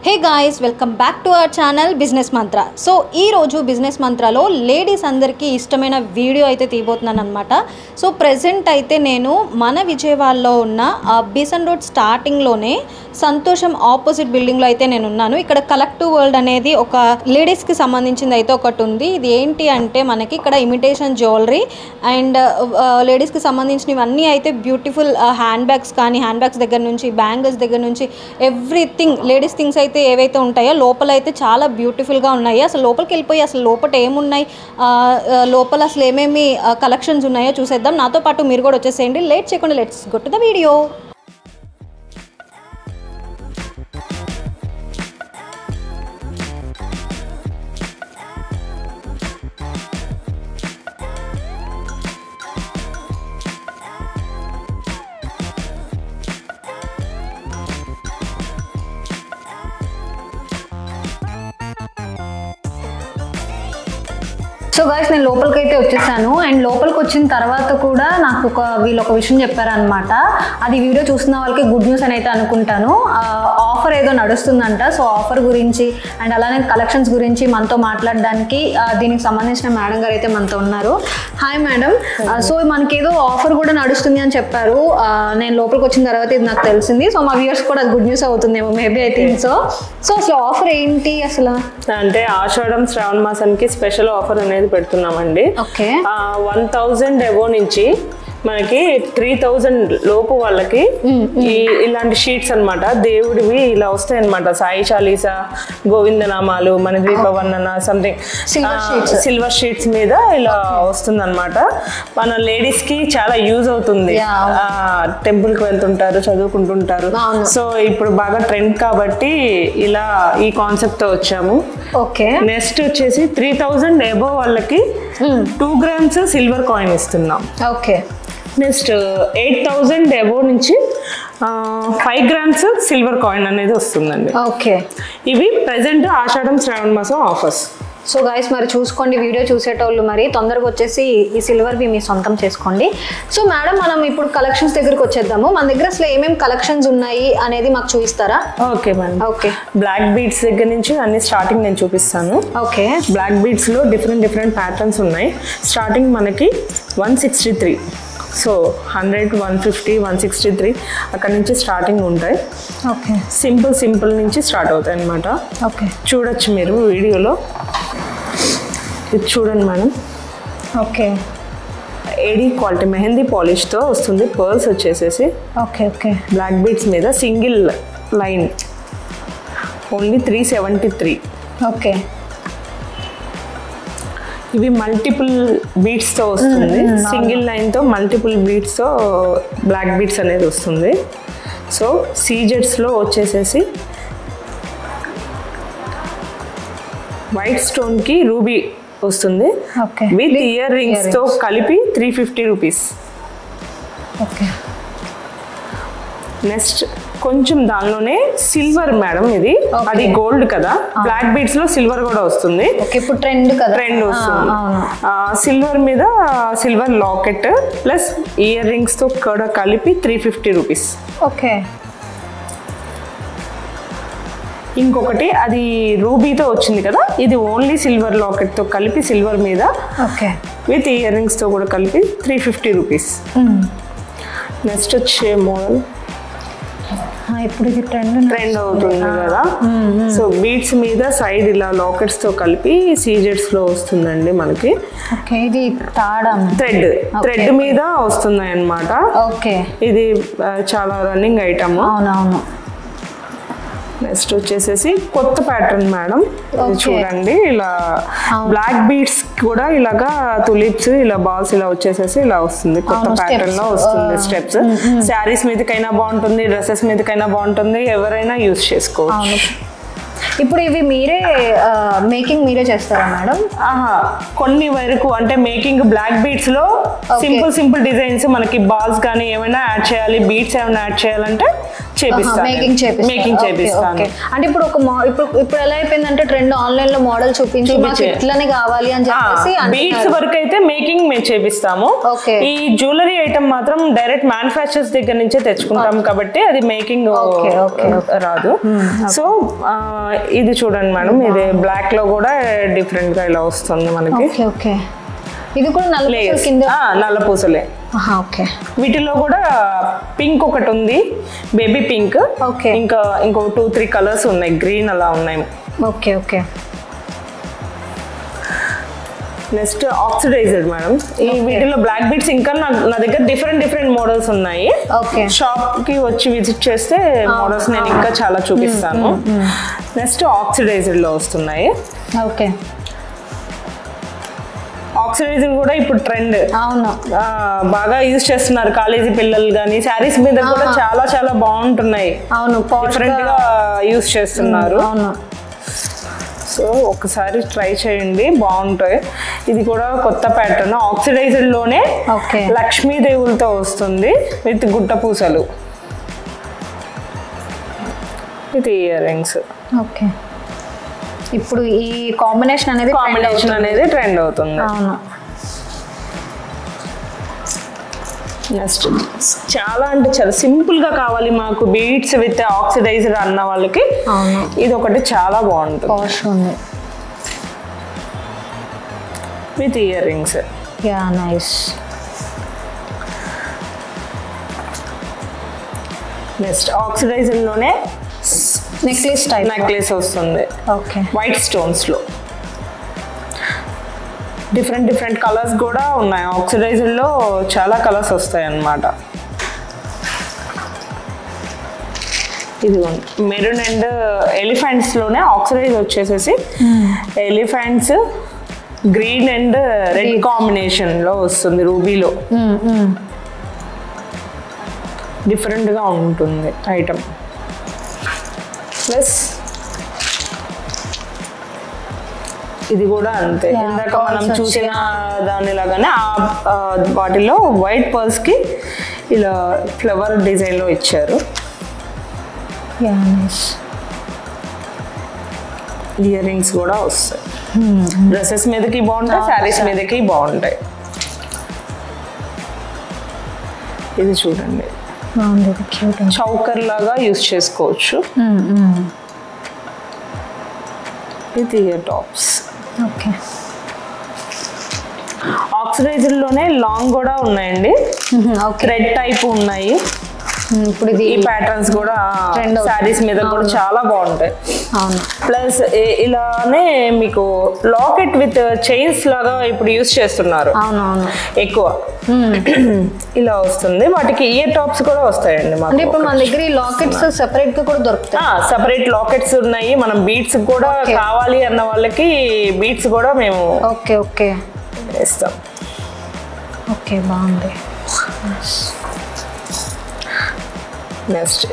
Hey guys, welcome back to our channel business Mantra. So ఈరోజు business మంత్రలో ladies అందరికీ ఇష్టమైన video అయితే తీయబోతున్నాను అనమాట. సో ప్రెజెంట్ అయితే నేను మన విజయవాడలో ఉన్న బీసన్ రోడ్ స్టార్టింగ్లోనే సంతోషం ఆపోజిట్ బిల్డింగ్లో అయితే నేను ఉన్నాను. ఇక్కడ కలెక్టివ్ వరల్డ్ అనేది ఒక లేడీస్కి సంబంధించింది అయితే ఒకటి ఉంది. ఇది ఏంటి అంటే మనకి ఇక్కడ ఇమిటేషన్ జ్యువెలరీ అండ్ లేడీస్కి సంబంధించినవన్నీ అయితే బ్యూటిఫుల్ హ్యాండ్ బ్యాగ్స్ కానీ హ్యాండ్ బ్యాగ్స్ దగ్గర నుంచి బ్యాంగిల్స్ దగ్గర నుంచి ఎవ్రీథింగ్ లేడీస్ థింగ్స్ అయితే ఏవైతే ఉంటాయో లోపల అయితే చాలా బ్యూటిఫుల్గా ఉన్నాయి. అసలు లోపలికి వెళ్ళిపోయి అసలు లోపల ఏమున్నాయి, లోపల అసలు ఏమేమి కలెక్షన్స్ ఉన్నాయో చూసేద్దాం. నాతో పాటు మీరు కూడా వచ్చేసేయండి. లేట్ చేయకుండా let's go to the video. So guys, నేను లోపలికి అయితే వచ్చేసాను. అండ్ లోపలికి వచ్చిన తర్వాత కూడా నాకు వీళ్ళు ఒక విషయం చెప్పారనమాట. అది వీడియో చూస్తున్న వాళ్ళకి గుడ్ న్యూస్ అని అయితే అనుకుంటాను. ఆఫర్ ఏదో నడుస్తుందంట. సో ఆఫర్ గురించి అండ్ అలానే కలెక్షన్స్ గురించి మనతో మాట్లాడడానికి దీనికి సంబంధించిన మేడం గారు అయితే మనతో ఉన్నారు. Hi madam. సో మనకి ఏదో ఆఫర్ కూడా నడుస్తుంది అని చెప్పారు. నేను లోపలికి వచ్చిన తర్వాత ఇది నాకు తెలిసింది. సో మా వ్యూవర్స్ కూడా అది గుడ్ న్యూస్ అవుతుందేమో maybe I think so. So అసలు ఆఫర్ ఏంటి అసలు అంటే ఆషాఢం శ్రావణ మాసానికి స్పెషల్ ఆఫర్ అనేది పెడుతున్నామండి. 1000 అబో నుంచి మనకి 3000 లోపు వాళ్ళకి ఇలాంటి షీట్స్ అనమాట. దేవుడివి ఇలా వస్తాయి అనమాట. సాయి చాలీసా, గోవిందనామాలు, మణిద్వీప వర్ణన, సంథింగ్ సిల్వర్ షీట్స్ మీద ఇలా వస్తుంది అనమాట. మన లేడీస్ కి చాలా యూజ్ అవుతుంది. టెంపుల్ కి వెళ్తుంటారు, చదువుకుంటుంటారు. సో ఇప్పుడు బాగా ట్రెండ్ కాబట్టి ఇలా ఈ కాన్సెప్ట్ తో వచ్చాము. నెక్స్ట్ వచ్చేసి 3000 అబో వాళ్ళకి 2 grams సిల్వర్ కాయిన్ ఇస్తున్నాం. నెక్స్ట్ 8000 అబో నుంచి 5 grams సిల్వర్ కాయిన్ అనేది వస్తుందండి. ఇవి ప్రెసెంట్ ఆషాఢం శ్రావణ మాసం ఆఫర్స్. సో గైస్, మరి చూసుకోండి, వీడియో చూసేటోళ్ళు మరి తొందరగా వచ్చేసి ఈ సిల్వర్వి మీ సొంతం చేసుకోండి. సో మేడం, మనం ఇప్పుడు కలెక్షన్స్ దగ్గరకు వచ్చేద్దాము. మన దగ్గర అసలు ఏమేమి కలెక్షన్స్ ఉన్నాయి అనేది మాకు చూపిస్తారా? Okay madam. బ్లాక్ బీడ్స్ దగ్గర నుంచి అన్ని స్టార్టింగ్ నేను చూపిస్తాను. బ్లాక్ బీడ్స్ లో డిఫరెంట్ ప్యాటర్న్స్ ఉన్నాయి. స్టార్టింగ్ మనకి 163, సో 100, 150, 163 అక్కడ నుంచి స్టార్టింగ్ ఉంటాయి. సింపుల్ నుంచి స్టార్ట్ అవుతాయి అన్నమాట. చూడొచ్చు మీరు వీడియోలో. ఇది చూడండి మేడం. ఏడీ క్వాలిటీ మెహందీ పాలిష్తో వస్తుంది. పర్ల్స్ వచ్చేసేసి బ్లాక్ బీడ్స్ మీద సింగిల్ లైన్ ఓన్లీ 373. ఇవి మల్టిపుల్ బీడ్స్ తో వస్తుంది. సింగిల్ లైన్ తో మల్టిపుల్ బీడ్స్ తో బ్లాక్ బీడ్స్ అనేది వస్తుంది. సో సీజెట్స్ లో వచ్చేసేసి వైట్ స్టోన్ కి రూబీ వస్తుంది. విత్ ఇయర్ రింగ్స్ తో కలిపి 350 రూపీస్. నెక్స్ట్ కొంచెం దానిలోనే సిల్వర్ మేడం. ఇది అది గోల్డ్ కదా, బ్లాక్ బీడ్స్ లో సిల్వర్ కూడా వస్తుంది. ఇప్పుడు ట్రెండ్ వస్తుంది. సిల్వర్ మీద silver locket plus ear rings తో కూడా కలిపి 350 రూపీస్. ఇంకొకటి అది రూబీతో వచ్చింది కదా, ఇది ఓన్లీ సిల్వర్ లాకెట్ తో కలిపి సిల్వర్ మీద విత్ ఇయర్ రింగ్స్ తో కూడా కలిపి 350 రూపీస్. నెక్స్ట్ వచ్చే మోడల్ ఇప్పుడు ఇది ట్రెండ్ అవుతుంది కదా. సో బీడ్స్ మీద సైడ్ ఇలా లాకెట్స్ తో కలిపి సీజెట్స్ లో వస్తుందండి మనకి. ఇది థ్రెడ్ మీద వస్తున్నాయి అన్నమాట. ఇది చాలా రన్నింగ్ ఐటమ్. నెక్స్ట్ వచ్చేసేసి కొత్త ప్యాటర్న్ మేడం. చూడండి, ఇలా బ్లాక్ బీడ్స్ కూడా ఇలాగా తులిప్స్ ఇలా బాల్స్ ఇలా వచ్చేసేసి ఇలా వస్తుంది. కొత్త ప్యాటర్న్ లో వస్తుంది. స్టెప్స్ శారీస్ మీదకైనా బాగుంటుంది, డ్రెస్సెస్ మీదకైనా బాగుంటుంది, ఎవరైనా యూజ్ చేసుకోవచ్చు. ఇప్పుడు ఇవి మీరే చేస్తారా మేడం? కొన్ని వరకు అంటే మేకింగ్ బ్లాక్ బీడ్స్ లో సింపుల్ డిజైన్స్ మనకి బాల్స్ కానీ ఏమైనా యాడ్ చేయాలి, బీడ్స్ ఏమైనా యాడ్ చేయాలంటే మేకింగ్ చేపిస్తాను. అంటే ఇప్పుడు ఇప్పుడు ఎలా అయిపోయిందంటే ట్రెండ్ ఆన్లైన్ లో మోడల్ చూపించి మాకు ఇట్లానే కావాలి అని చెప్పేసి బీడ్స్ వరకు అయితే మేకింగ్ మేము చేపిస్తాము. ఈ జ్యువెలరీ ఐటమ్ మాత్రం డైరెక్ట్ మ్యానుఫ్యాక్చరర్స్ దగ్గర నుంచే తెచ్చుకుంటాం కాబట్టి అది మేకింగ్ రాదు. సో ఇది చూడండి మేడం, ఇది బ్లాక్ లో కూడా డిఫరెంట్ గా ఇలా వస్తుంది మనకి. ఇది కూడా నల్ల పూసలే. వీటిలో కూడా పింక్ ఒకటి ఉంది, బేబీ పింక్, ఇంకా ఇంకో 2-3 కలర్స్ ఉన్నాయి, గ్రీన్ అలా ఉన్నాయి. Next oxidised madam. ఈ వీటిలో బ్లాక్ బీడ్స్ ఇంకా నా దగ్గర డిఫరెంట్ మోడల్స్ ఉన్నాయి. షాప్ కి వచ్చి విజిట్ చేస్తే మోడల్స్ నేను ఇంకా చాలా చూపిస్తాను. నెక్స్ట్ ఆక్సిడైజ్డ్ లో వస్తున్నాయి. ఆక్సిడైజింగ్ కూడా ఇప్పుడు ట్రెండ్, బాగా యూజ్ చేస్తున్నారు కాలేజీ పిల్లలు కానీ. శారీస్ మీద కూడా చాలా బాగుంటున్నాయి, డిఫరెంట్ గా యూజ్ చేస్తున్నారు. సో ఒకసారి ట్రై చేయండి, బాగుంటాయి. ఇది కూడా కొత్త ప్యాటర్న్, ఆక్సిడైజ్డ్ లోనే లక్ష్మీదేవులతో వస్తుంది విత్ గుట్ట పూసలు, విత్ ఇయర్ రింగ్స్. ఇప్పుడు ఈ కాంబినేషన్ అనేది ట్రెండ్ అవుతుంది. నెక్స్ట్ చాలా అంటే చాలా సింపుల్ గా కావాలి మాకు బీడ్స్ విత్ ఆక్సిడైజ్డ్ అన్న వాళ్ళకి ఇది ఒకటి చాలా బాగుంటుంది, with earrings. Next oxidised లోనే నెక్లెస్ వస్తుంది, వైట్ స్టోన్స్ లో. డిఫరెంట్ కలర్స్ కూడా ఉన్నాయి. ఆక్సిడైజ్డ్ లో చాలా కలర్స్ వస్తాయి అన్నమాట. ఇది మెరూన్ అండ్ ఎలిఫెంట్స్ లోనే ఆక్సిడైజ్ వచ్చేసేసి elephants green and red combination లో వస్తుంది, రూబీలో. డిఫరెంట్ గా ఉంటుంది ఐటమ్. ప్లస్ ఇది కూడా అంతే, ఇందాక మనం చూసిన దానిలాగానే ఆ వాటిలో వైట్ పర్ల్స్ కి ఇలా ఫ్లవర్ డిజైన్ లో ఇచ్చారు. ఇయర్ రింగ్స్ కూడా వస్తాయి, డ్రెస్సెస్ మీదకి బాగుంటాయి, శారీస్ మీదకి బాగుంటాయి. ఇది చూడండి, చౌకర్ లాగా యూజ్ చేసుకోవచ్చు. With ear tops. ఆక్సిడైజ్డ్ లోనే లాంగ్ కూడా ఉన్నాయండి, థ్రెడ్ టైప్ ఉన్నాయి. ఇప్పుడు ఈ ప్యాటర్న్స్ కూడా శారీస్ మీద కూడా చాలా బాగుంటాయి. ప్లస్ ఇలానే మీకు లాకెట్ విత్ చైన్స్ లాగా ఇప్పుడు యూజ్ చేస్తున్నారు ఎక్కువ, ఇలా వస్తుంది. వాటికి ఇయర్ టాప్స్ కూడా వస్తాయండి మాకు. ఇప్పుడు మన దగ్గర ఈ లాకెట్స్ సెపరేట్ గా కూడా దొరుకుతాయి. సెపరేట్ లాకెట్స్ ఉన్నాయి. మనం బీడ్స్ కూడా కావాలి అన్న వాళ్ళకి బీడ్స్ కూడా మేము ఇస్తాం. బాగుంది. నెక్స్ట్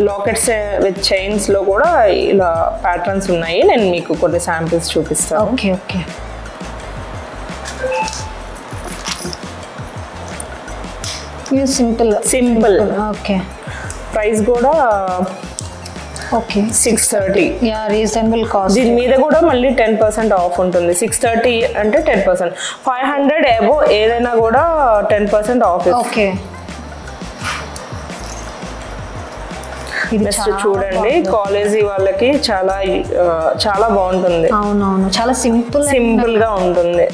లాకెట్స్ విత్ చైన్స్ లో కూడా ఇలా ప్యాటర్న్స్ ఉన్నాయి. నేను మీకు కొన్ని శాంపిల్స్ చూపిస్తాను. సింపుల్. ప్రైస్ కూడా 630. Reasonable cost. దీని మీద కూడా మళ్ళీ 10% ఆఫ్ ఉంటుంది. 630 అంటే 10%. 500 అబో ఏదైనా కూడా 10% ఆఫ్. నెక్స్ట్ చూడండి, కాలేజీ వాళ్ళకి చాలా బాగుంటుంది. అవునవును, చాలా సింపుల్ గా ఉంటుంది.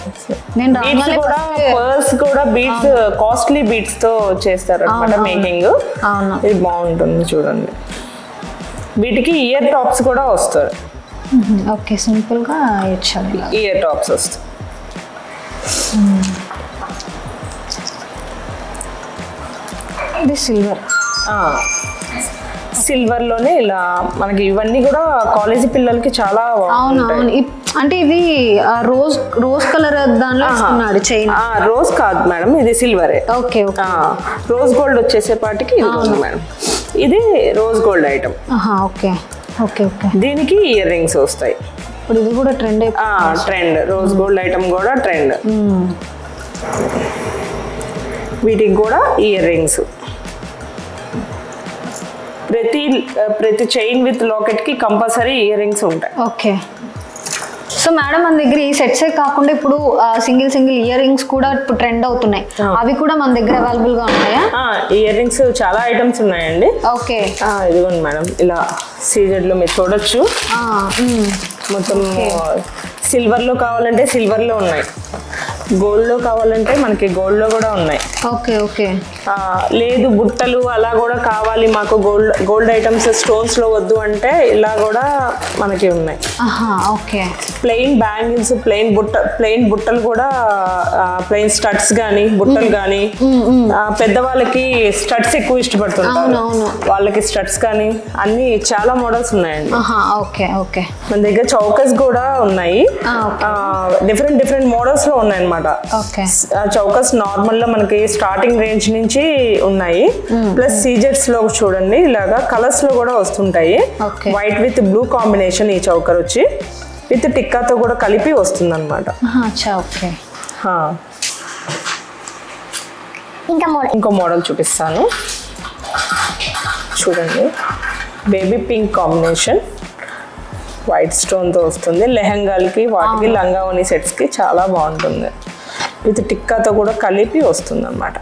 పర్ల్స్ కూడా బీడ్స్, కాస్ట్లీ బీడ్స్ తో చేస్తారు అన్నమాట మేకింగ్. ఇది బాగుంటుంది చూడండి. వీటికి ఇయర్ టాప్స్ కూడా వస్తాయి. సింపుల్ గా ఇయర్ టాప్స్ వస్తాయి. ఇది సిల్వర్ లోనే ఇలా మనకి ఇవన్నీ కూడా కాలేజీ పిల్లలకి చాలా. అంటే ఇది రోజ్ కలర్ దానిలో ఇస్తున్నాడు చైన్. రోజ్ కాదు మేడం, ఇది సిల్వరే. రోజ్ గోల్డ్ వచ్చేసేపాటికి ఇది ఉంది మేడం. ఇది రోజ్ గోల్డ్ ఐటమ్. దీనికి ఇయర్ రింగ్స్ వస్తాయి. ఇప్పుడు ఇది కూడా ట్రెండ్ రోజ్ గోల్డ్ ఐటమ్ కూడా ట్రెండ్. వీటికి కూడా ఇయర్ రింగ్స్. ప్రతి చైన్ విత్ లాకెట్ కి కంపల్సరీ ఇయర్ రింగ్స్ ఉంటాయి. ఓకే. సో మేడం మన దగ్గర ఈ సెట్సే కాకుండా ఇప్పుడు సింగిల్ ఇయర్ రింగ్స్ కూడా ఇప్పుడు ట్రెండ్ అవుతున్నాయి, అవి కూడా మన దగ్గర అవైలబుల్ గా ఉన్నాయా? ఇయర్ రింగ్స్ చాలా ఐటమ్స్ ఉన్నాయండి. ఓకే. ఇదిగోండి మేడం, ఇలా సీజెడ్ లో మీరు చూడొచ్చు. మొత్తం సిల్వర్ లో కావాలంటే సిల్వర్ లో ఉన్నాయి, గోల్డ్ లో కావాలంటే మనకి గోల్డ్ లో కూడా ఉన్నాయి. Okay okay. లేదు బుట్టలు అలా కూడా కావాలి మాకు, గోల్డ్ ఐటమ్స్ స్టోన్స్ లో వద్దు అంటే ఇలా కూడా మనకి ఉన్నాయి. ఓకే. ప్లెయిన్ బ్యాంగిల్స్, ప్లెయిన్ బుట్టలు కూడా, ప్లెయిన్ స్టడ్స్ కానీ బుట్టలు కానీ, పెద్దవాళ్ళకి స్టడ్స్ ఎక్కువ ఇష్టపడుతుంటారు, వాళ్ళకి స్టడ్స్ కానీ అన్ని చాలా మోడల్స్ ఉన్నాయండి. Okay okay. మన దగ్గర చౌకస్ కూడా ఉన్నాయి, డిఫరెంట్ మోడల్స్ లో ఉన్నాయి అన్నమాట. చౌకస్ నార్మల్ లో మనకి స్టార్టింగ్ రేంజ్ నుంచి ఉన్నాయి, ప్లస్ సీజెట్స్ లో చూడండి ఇలాగా కలర్స్ లో కూడా వస్తుంటాయి. వైట్ విత్ బ్లూ కాంబినేషన్ ఈ చౌకర్ వచ్చి విత్ టిక్కాతో కూడా కలిపి వస్తుంది అనమాట. ఇంకో మోడల్ చూపిస్తాను చూడండి. Baby pink combination white stone తో వస్తుంది, లెహంగాలకి వాటికి లంగావోని సెట్స్ కి చాలా బాగుంటుంది, విత్ టిక్కాతో కూడా కలిపి వస్తుంది అన్నమాట.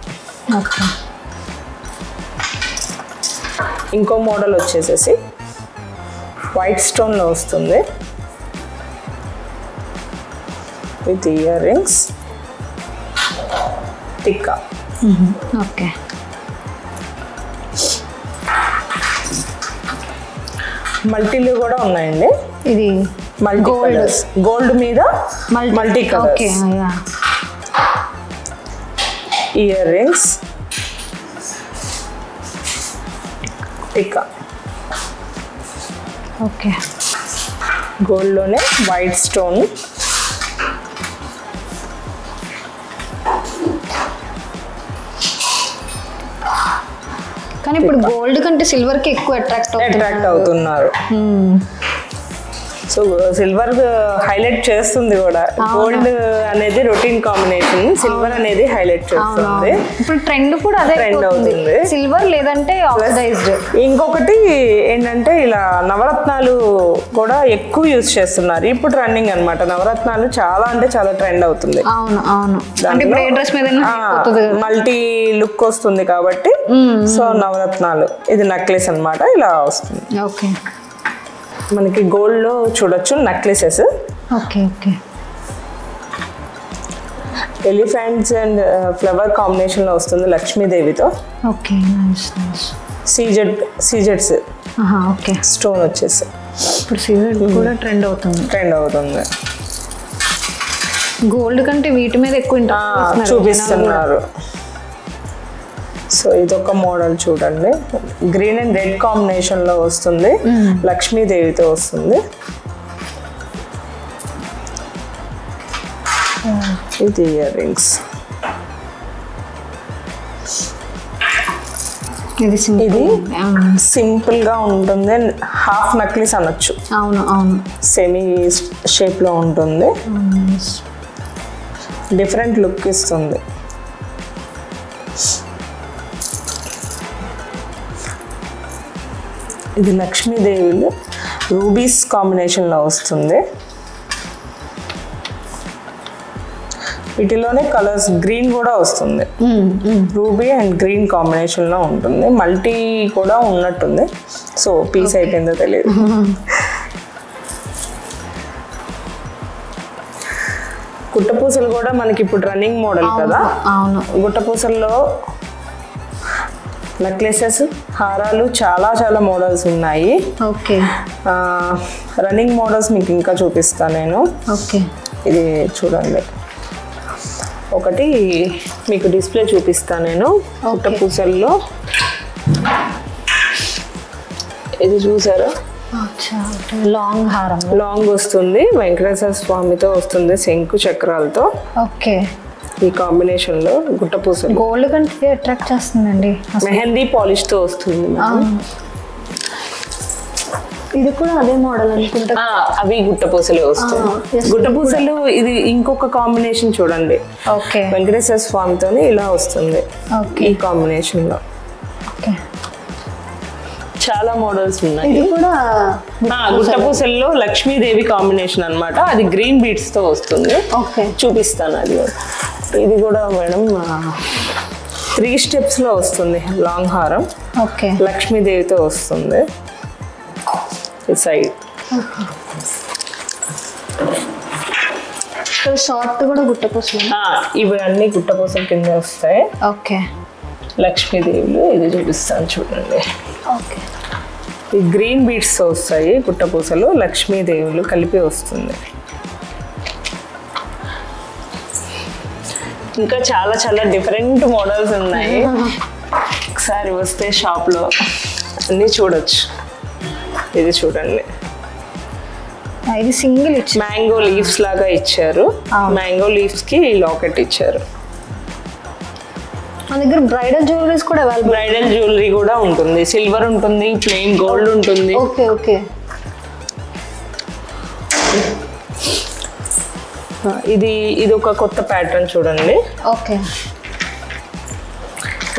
ఇంకో మోడల్ వచ్చేసేసి వైట్ స్టోన్ లో వస్తుంది with earrings, tikka. Okay. మల్టీలు కూడా ఉన్నాయండి, ఇది గోల్డ్ మీద multi colours, earrings, tikka. Okay. Gold లోనే వైట్ స్టోన్, కానీ ఇప్పుడు గోల్డ్ కంటే సిల్వర్ కి ఎక్కువ అట్రాక్ట్ అవుతున్నారు. సో సిల్వర్ హైలైట్ చేస్తుంది కూడా, గోల్డ్ అనేది రొటీన్ కాంబినేషన్, సిల్వర్ అనేది హైలైట్ చేస్తుంది. ఇప్పుడు ట్రెండ్ కూడా అదే ట్రెండ్ అవుతుంది, సిల్వర్ లేదంటే ఆక్సిడైజ్డ్. ఇంకొకటి ఏంటంటే ఇలా నవరత్నాలు కూడా ఎక్కువ యూజ్ చేస్తున్నారు ఇప్పుడు, రన్నింగ్ అన్నమాట. నవరత్నాలు చాలా అంటే చాలా ట్రెండ్ అవుతుంది. అవును అవును. అంటే ఇప్పుడు ఏ డ్రెస్ మీద మల్టీ లుక్ వస్తుంది కాబట్టి, సో నవరత్నాలు ఇది నెక్లెస్ అన్నమాట, ఇలా వస్తుంది. ఓకే. మనకి గోల్డ్ లో చూడొచ్చు necklaces. Okay okay. Elephants and flower combination లో వస్తుంది లక్ష్మీదేవితో. ఓకే. Nice nice. సీజెడ్స్ ఓకే. స్టోన్ వచ్చేసి ఇప్పుడు సీజెడ్ కూడా ట్రెండ్ అవుతుంది. గోల్డ్ కంటే వీటి మీద ఎక్కువ ఇంట్రెస్ట్ చూపిస్తున్నారు. సో ఇదొక మోడల్ చూడండి, గ్రీన్ అండ్ రెడ్ కాంబినేషన్ లో వస్తుంది, లక్ష్మీదేవితో వస్తుంది. ఇది ఇయర్ రింగ్స్, ఇది సింపుల్ గా ఉంటుంది, హాఫ్ నక్లీస్ అనొచ్చు. అవును అవును. సెమీ షేప్ లో ఉంటుంది, డిఫరెంట్ లుక్ ఇస్తుంది. ఇది లక్ష్మీదేవిలో రూబీస్ కాంబినేషన్ లో వస్తుంది, వీటిలోనే కలర్స్ గ్రీన్ కూడా వస్తుంది, రూబీ అండ్ గ్రీన్ కాంబినేషన్ లో ఉంటుంది, మల్టీ కూడా ఉన్నట్టుంది. సో పీస్ అయిపోయిందో తెలియదు. గుట్టపూసలు కూడా మనకి ఇప్పుడు రన్నింగ్ మోడల్ కదా. అవును. గుట్టపూసల్లో నెక్లెసెస్, హారాలు చాలా చాలా మోడల్స్ ఉన్నాయి. ఓకే. రన్నింగ్ మోడల్స్ మీకు ఇంకా చూపిస్తాను నేను. ఓకే. ఇది చూడండి, ఒకటి మీకు డిస్ప్లే చూపిస్తాను నేను. గుట్టపూసల్లో ఇది చూసారా, లాంగ్ హారం, లాంగ్ వస్తుంది, వెంకటేశ్వర స్వామితో వస్తుంది, శంకు చక్రాలతో. ఓకే. ఈ కాంబినేషన్ లో గుట్టపూసలు గోల్డ్ కంటే అట్రాక్ట్ చేస్తుందండి. మెహందీ పాలిష్ తో వస్తుంది. ఇది కూడా అదే మోడల్ అనుకుంటా. అవి గుట్టపూసలే వస్తుంది. గుట్టపూసలు ఇది ఇంకొక కాంబినేషన్ చూడండి. ఓకే. వెంకటేశ్వర స్వామితోనే ఇలా వస్తుంది ఈ కాంబినేషన్ లో. చాలా మోడల్స్ ఉన్నాయి. ఇది కూడా గుట్టపూసల్లో లక్ష్మీదేవి కాంబినేషన్ అన్నమాట. అది గ్రీన్ బీడ్స్ తో వస్తుంది. ఓకే, చూపిస్తాను. అది ఇది కూడా మేడం 3 స్టెప్స్ లో వస్తుంది. లాంగ్ హారం. ఓకే, లక్ష్మీదేవితో వస్తుంది. సైడ్ షార్ట్ కూడా గుట్టపూసలు. ఇవి అన్ని గుట్టపూసల కింద వస్తాయి. ఓకే, లక్ష్మీదేవులు. ఇది చూపిస్తాను చూడండి. ఓకే, ఈ గ్రీన్ బీడ్స్ వస్తాయి. గుట్టపూసలు లక్ష్మీదేవులు కలిపి వస్తుంది. ఇంకా చాలా చాలా డిఫరెంట్ మోడల్స్ ఉన్నాయి. ఒకసారి వస్తే షాప్లో అన్నీ చూడొచ్చు. ఇది చూడండి. ఇది సింగిల్ ఇచ్చి మ్యాంగో లీవ్స్ లాగా ఇచ్చారు. మ్యాంగో లీవ్స్ కి లాకెట్ ఇచ్చారు. మన దగ్గర బ్రైడల్ జ్యువెలరీస్ కూడా అవైలబుల్. బ్రైడల్ జ్యువెలరీ కూడా ఉంటుంది. సిల్వర్ ఉంటుంది, ప్లెయిన్ గోల్డ్ ఉంటుంది. Okay okay. ఇది ఒక కొత్త ప్యాటర్న్ చూడండి. ఓకే,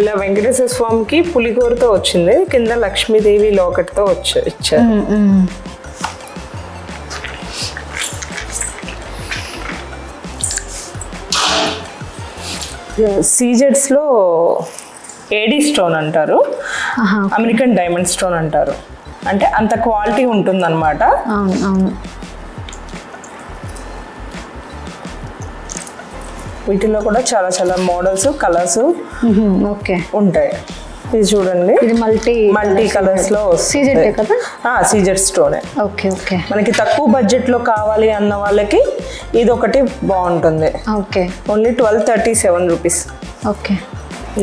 ఇలా వెంకటేశ్వర స్వామికి పులిగోరతో వచ్చింది. కింద లక్ష్మీదేవి లాకెట్తో ఇచ్చారు. సీజెడ్స్ లో ఏడీ స్టోన్ అంటారు. అమెరికన్ డైమండ్ స్టోన్ అంటారు. అంటే అంత క్వాలిటీ ఉంటుంది అనమాట. అవును. వీటిలో కూడా చాలా చాలా మోడల్స్, కలర్స్ ఓకే ఉంటాయి. ఇది చూడండి. ఇది మల్టీ కలర్స్ లో సీజెడ్ కదా. సీజెడ్ స్టోనే. Okay okay. మనకి తక్కువ బడ్జెట్ లో కావాలి అన్న వాళ్ళకి ఇది ఒకటి బాగుంటుంది. Okay, only 1237 rupees. Okay.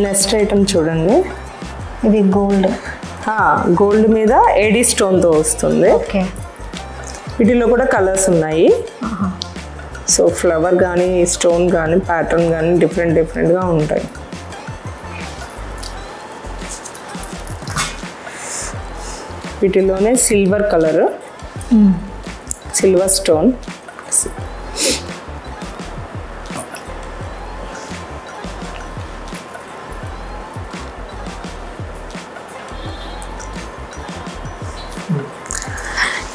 Next item చూడండి. ఇది గోల్డ్. గోల్డ్ మీద ఏడీ స్టోన్ తో వస్తుంది. ఓకే. వీటిలో కూడా కలర్స్ ఉన్నాయి. సో ఫ్లవర్ కానీ స్టోన్ కానీ ప్యాటర్న్ కానీ డిఫరెంట్గా ఉంటాయి. వీటిలోనే సిల్వర్ కలర్, సిల్వర్ స్టోన్.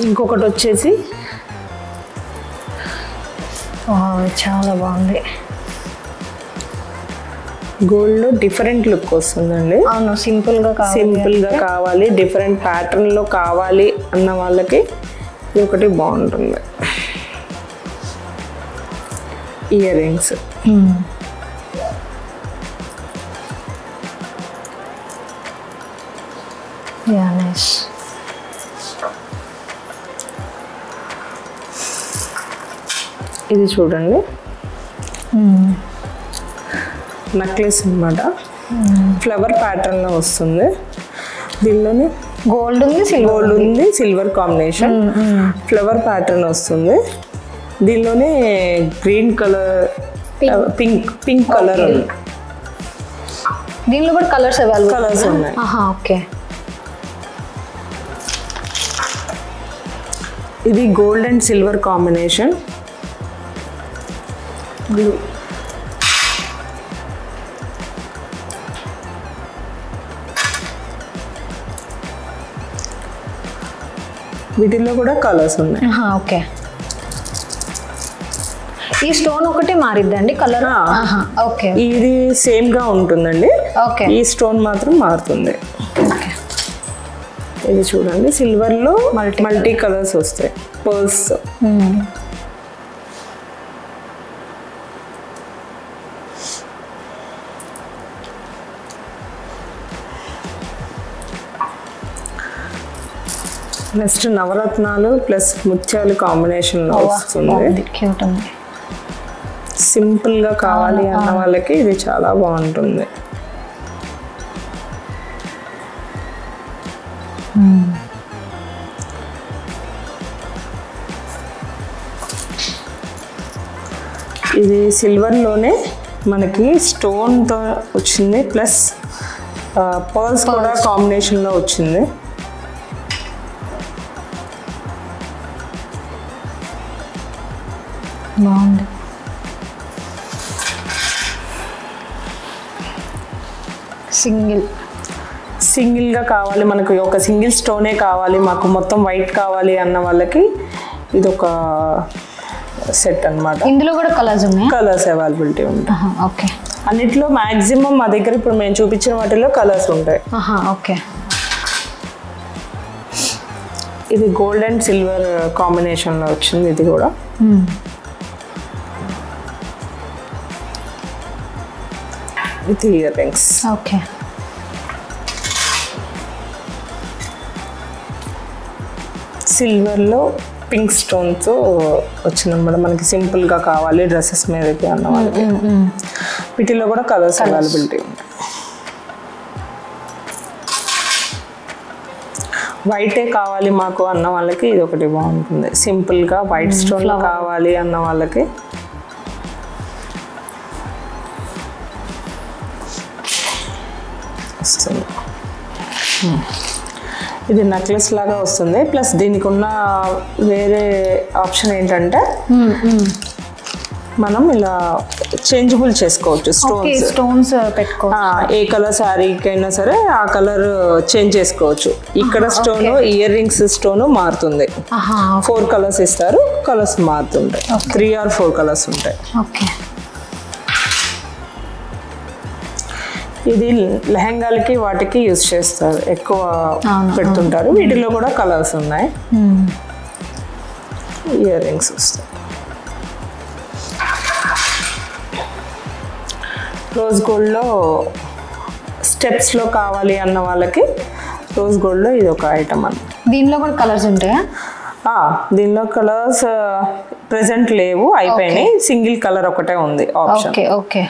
ఇంకొకటి వచ్చేసి చాలా బాగుంది. గోల్డ్ లో డిఫరెంట్ లుక్ వస్తుందండి. అవును, సింపుల్ గా కావాలి, డిఫరెంట్ ప్యాటర్న్ లో కావాలి అన్న వాళ్ళకి ఇది ఒకటి బాగుంటుంది. Ear rings. ఇది చూడండి. నెక్లెస్ అన్నమాట. ఫ్లవర్ ప్యాటర్న్ లో వస్తుంది. దీనిలోనే గోల్డ్ ఉంది, సిల్వర్ కాంబినేషన్. ఫ్లవర్ ప్యాటర్న్ వస్తుంది. దీనిలోనే గ్రీన్ కలర్, పింక్ కలర్ ఉంది. దీనిలో కూడా కలర్స్ ఉన్నాయి. ఓకే. ఇది gold and silver combination. Blue. వీటిల్లో కూడా కలర్స్ ఉన్నాయి. ఓకే. ఈ స్టోన్ ఒకటి మారిద్దండి కలర్. ఓకే. ఇది సేమ్ గా ఉంటుందండి. ఓకే. ఈ స్టోన్ మాత్రం మారుతుంది. ఓకే. ఇది చూడండి. సిల్వర్ లో మల్టీ కలర్స్ వస్తాయి. పర్ల్స్. నెక్స్ట్ నవరత్నాలు ప్లస్ ముత్యాలు కాంబినేషన్ లో వస్తుంది. సింపుల్ గా కావాలి అన్న వాళ్ళకి ఇది చాలా బాగుంటుంది. ఇది సిల్వర్ లోనే మనకి స్టోన్ తో వచ్చింది, ప్లస్ పర్ల్స్ కూడా కాంబినేషన్ లో వచ్చింది. బాగుంది. సింగిల్గా కావాలి, మనకు ఒక సింగిల్ స్టోనే కావాలి, మాకు మొత్తం వైట్ కావాలి అన్న వాళ్ళకి ఇది ఒక సెట్ అన్నమాట. ఇందులో కూడా కలర్స్ ఉన్నాయి, కలర్స్ అవైలబిలిటీ ఉంటాయి. ఓకే, అన్నిట్లో మ్యాక్సిమం మా దగ్గర ఇప్పుడు మేము చూపించిన వాటిలో కలర్స్ ఉంటాయి. ఓకే. ఇది గోల్డ్ అండ్ సిల్వర్ కాంబినేషన్లో వచ్చింది. ఇది కూడా విత్ ఇయర్ రింగ్స్. ఓకే, సిల్వర్లో పింక్ స్టోన్తో వచ్చిందన్నమాట. మనకి సింపుల్గా కావాలి డ్రెస్సెస్ మీదకి అన్న వాళ్ళకి వీటిలో కూడా కలర్స్ అవైలబిలిటీ ఉంటాయి. వైటే కావాలి మాకు అన్న వాళ్ళకి ఇది ఒకటి బాగుంటుంది. సింపుల్గా వైట్ స్టోన్లో కావాలి అన్న వాళ్ళకి వస్తుంది. ఇది నెక్లెస్ లాగా వస్తుంది. ప్లస్ దీనికి ఉన్న వేరే ఆప్షన్ ఏంటంటే మనం ఇలా చేంజబుల్ చేసుకోవచ్చు. స్టోన్స్ పెట్టుకోవచ్చు. ఏ కలర్ శారీకైనా సరే ఆ కలర్ చేంజ్ చేసుకోవచ్చు. ఇక్కడ స్టోన్ ఇయర్ రింగ్స్ స్టోన్ మారుతుంది. 4 కలర్స్ ఇస్తారు, కలర్స్ మారుతుంటాయి. 3 or 4 కలర్స్ ఉంటాయి. ఇది లెహంగాలకి వాటికి యూజ్ చేస్తారు, ఎక్కువ పెడుతుంటారు. వీటిలో కూడా కలర్స్ ఉన్నాయి. ఇయర్ రింగ్స్ వస్తాయి. రోజ్ గోల్డ్లో స్టెప్స్లో కావాలి అన్న వాళ్ళకి రోజ్ గోల్డ్లో ఇది ఒక ఐటమ్ అన్న. దీనిలో కూడా కలర్స్ ఉంటాయా? దీనిలో కలర్స్ ప్రెసెంట్ లేవు, అయిపోయినాయి. సింగిల్ కలర్ ఒకటే ఉంది ఆప్షన్. ఓకే.